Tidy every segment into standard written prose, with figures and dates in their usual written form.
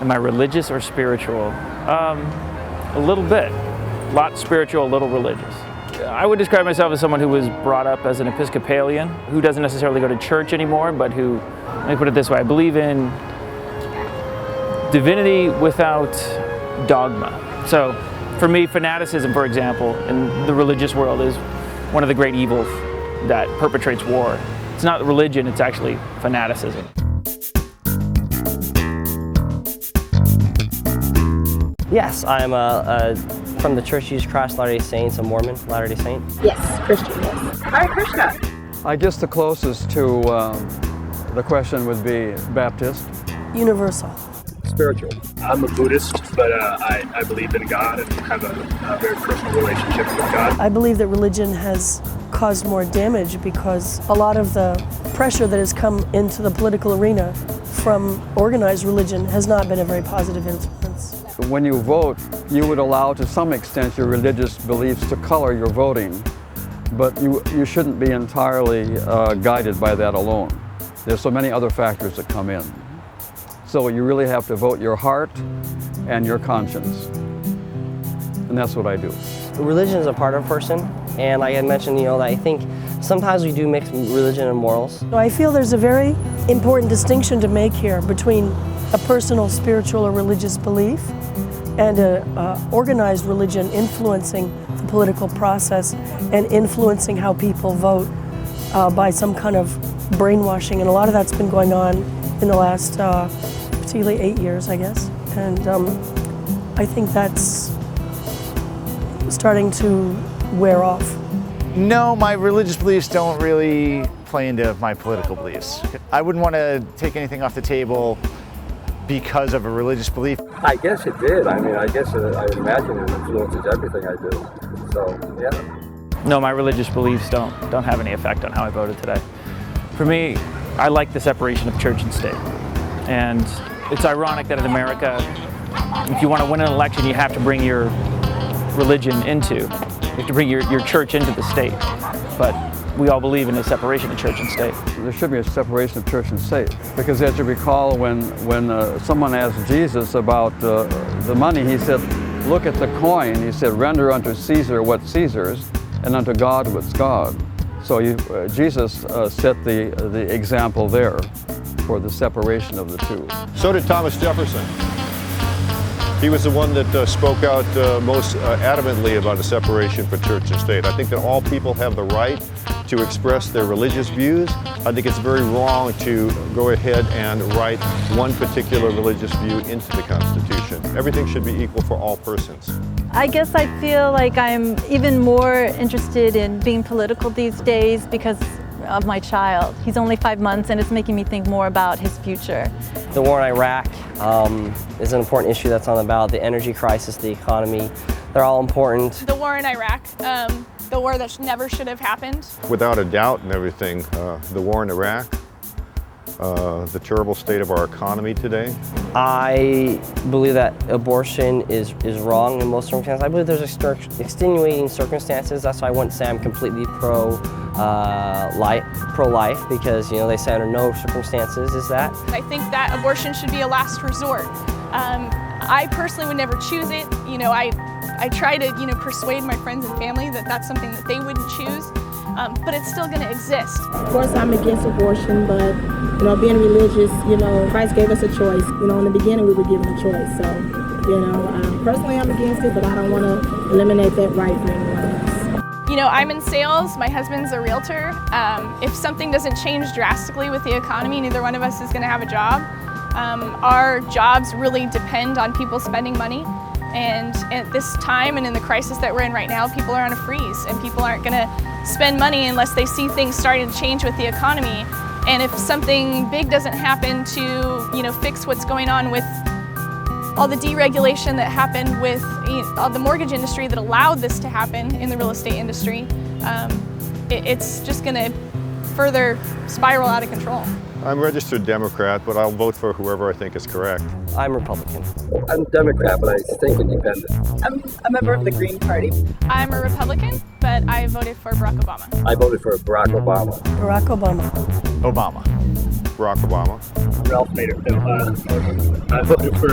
Am I religious or spiritual? A little bit. A lot spiritual, a little religious. I would describe myself as someone who was brought up as an Episcopalian, who doesn't necessarily go to church anymore, but who, let me put it this way, I believe in divinity without dogma. So for me, fanaticism, for example, in the religious world is one of the great evils that perpetrates war. It's not religion, it's actually fanaticism. Yes, I'm from the Church of Jesus Christ Latter-day Saints, a Mormon Latter-day Saint. Yes, Christian, yes. All right, Krishna. I guess the closest to the question would be Baptist. Universal. Spiritual. I'm a Buddhist, but I believe in God and have a very personal relationship with God. I believe that religion has caused more damage because a lot of the pressure that has come into the political arena from organized religion has not been a very positive influence. When you vote, you would allow to some extent your religious beliefs to color your voting, but you shouldn't be entirely guided by that alone. There's so many other factors that come in. So you really have to vote your heart and your conscience. And that's what I do. Religion is a part of a person, and like I mentioned, that I think sometimes we do mix religion and morals. I feel there's a very important distinction to make here between a personal spiritual or religious belief and an organized religion influencing the political process and influencing how people vote by some kind of brainwashing. And a lot of that's been going on in the last particularly 8 years, I guess. And I think that's starting to wear off. No, my religious beliefs don't really play into my political beliefs. I wouldn't want to take anything off the table because of a religious belief. I guess it did. I mean, I would imagine it influences everything I do. So, yeah. No, my religious beliefs don't have any effect on how I voted today. For me, I like the separation of church and state. And it's ironic that in America, if you want to win an election, you have to bring your religion you have to bring your church into the state. But we all believe in a separation of church and state. There should be a separation of church and state. Because as you recall, when someone asked Jesus about the money, he said, look at the coin. He said, render unto Caesar what's Caesar's, and unto God what's God. So Jesus set the example there for the separation of the two. So did Thomas Jefferson. He was the one that spoke out most adamantly about a separation for church and state. I think that all people have the right to express their religious views. I think it's very wrong to go ahead and write one particular religious view into the Constitution. Everything should be equal for all persons. I guess I feel like I'm even more interested in being political these days because of my child. He's only 5 months and it's making me think more about his future. The war in Iraq is an important issue that's on the ballot. The energy crisis, the economy, they're all important. The war in Iraq, the war that never should have happened. Without a doubt and everything, the war in Iraq, the terrible state of our economy today. I believe that abortion is wrong in most circumstances. I believe there's extenuating circumstances. That's why I wouldn't say I'm completely pro-life because they say under no circumstances is that. I think that abortion should be a last resort. I personally would never choose it. I try to persuade my friends and family that that's something that they wouldn't choose. But it's still going to exist. Of course, I'm against abortion, but being religious, Christ gave us a choice. In the beginning, we were given a choice. So, personally, I'm against it, but I don't want to eliminate that right for anyone else. I'm in sales. My husband's a realtor. If something doesn't change drastically with the economy, neither one of us is going to have a job. Our jobs really depend on people spending money. And at this time and in the crisis that we're in right now, people are on a freeze and people aren't going to spend money unless they see things starting to change with the economy. And if something big doesn't happen to, fix what's going on with all the deregulation that happened with the mortgage industry that allowed this to happen in the real estate industry, it's just going to further spiral out of control. I'm a registered Democrat, but I'll vote for whoever I think is correct. I'm Republican. I'm Democrat, but I think independent. I'm a member of the Green Party. I'm a Republican, but I voted for Barack Obama. I voted for Barack Obama. Barack Obama. Obama. Barack Obama. Ralph Nader. No, I voted for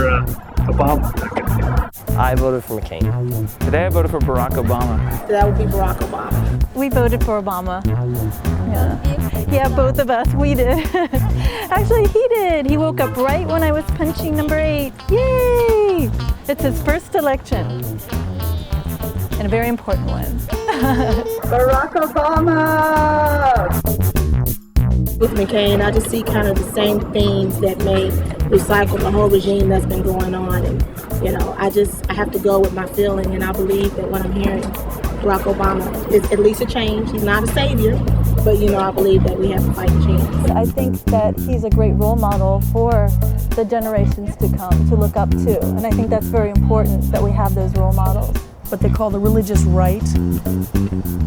Obama. I voted for McCain. Today I voted for Barack Obama. That would be Barack Obama. We voted for Obama. Yeah, both of us, we did. Actually, he did. He woke up right when I was punching number 8. Yay! It's his first election. And a very important one. Barack Obama! With McCain, I just see kind of the same themes that may recycle the whole regime that's been going on. And, you know, I have to go with my feeling, and I believe that what I'm hearing, Barack Obama is at least a change. He's not a savior, but, you know, I believe that we have a fighting chance. I think that he's a great role model for the generations to come to look up to. And I think that's very important that we have those role models. What they call the religious right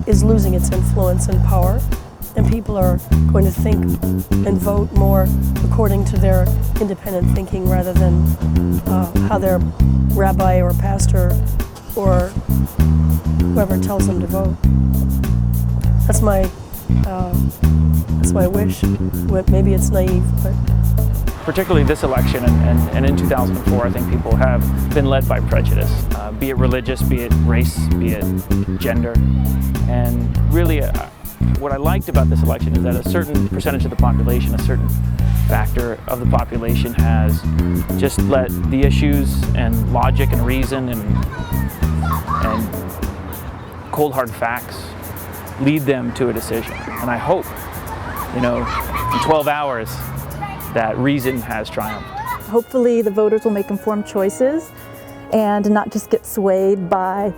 is losing its influence and power, and people are going to think and vote more according to their independent thinking rather than how their rabbi or pastor or whoever tells them to vote. That's my wish. Maybe it's naive, but Particularly this election and in 2004, I think people have been led by prejudice, be it religious, be it race, be it gender. And really, what I liked about this election is that a certain percentage of the population, a certain factor of the population has just let the issues and logic and reason and cold hard facts lead them to a decision. And I hope, you know, in 12 hours, that reason has triumphed. Hopefully the voters will make informed choices and not just get swayed by,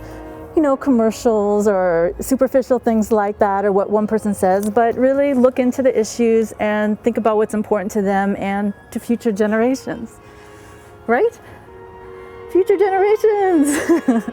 you know, commercials or superficial things like that or what one person says, but really look into the issues and think about what's important to them and to future generations. Right? Future generations!